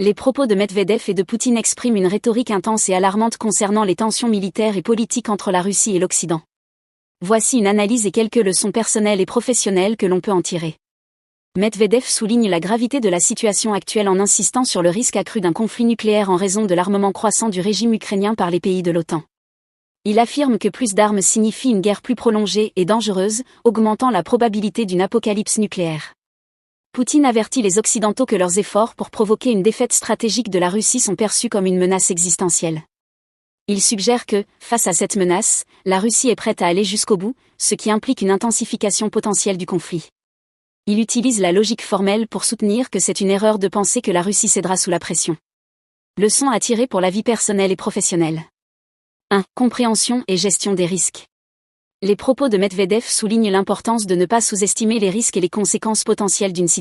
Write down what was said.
Les propos de Medvedev et de Poutine expriment une rhétorique intense et alarmante concernant les tensions militaires et politiques entre la Russie et l'Occident. Voici une analyse et quelques leçons personnelles et professionnelles que l'on peut en tirer. Medvedev souligne la gravité de la situation actuelle en insistant sur le risque accru d'un conflit nucléaire en raison de l'armement croissant du régime ukrainien par les pays de l'OTAN. Il affirme que plus d'armes signifie une guerre plus prolongée et dangereuse, augmentant la probabilité d'une apocalypse nucléaire. Poutine avertit les Occidentaux que leurs efforts pour provoquer une défaite stratégique de la Russie sont perçus comme une menace existentielle. Il suggère que, face à cette menace, la Russie est prête à aller jusqu'au bout, ce qui implique une intensification potentielle du conflit. Il utilise la logique formelle pour soutenir que c'est une erreur de penser que la Russie cédera sous la pression. Leçon à tirer pour la vie personnelle et professionnelle. 1. Compréhension et gestion des risques. Les propos de Medvedev soulignent l'importance de ne pas sous-estimer les risques et les conséquences potentielles d'une situation.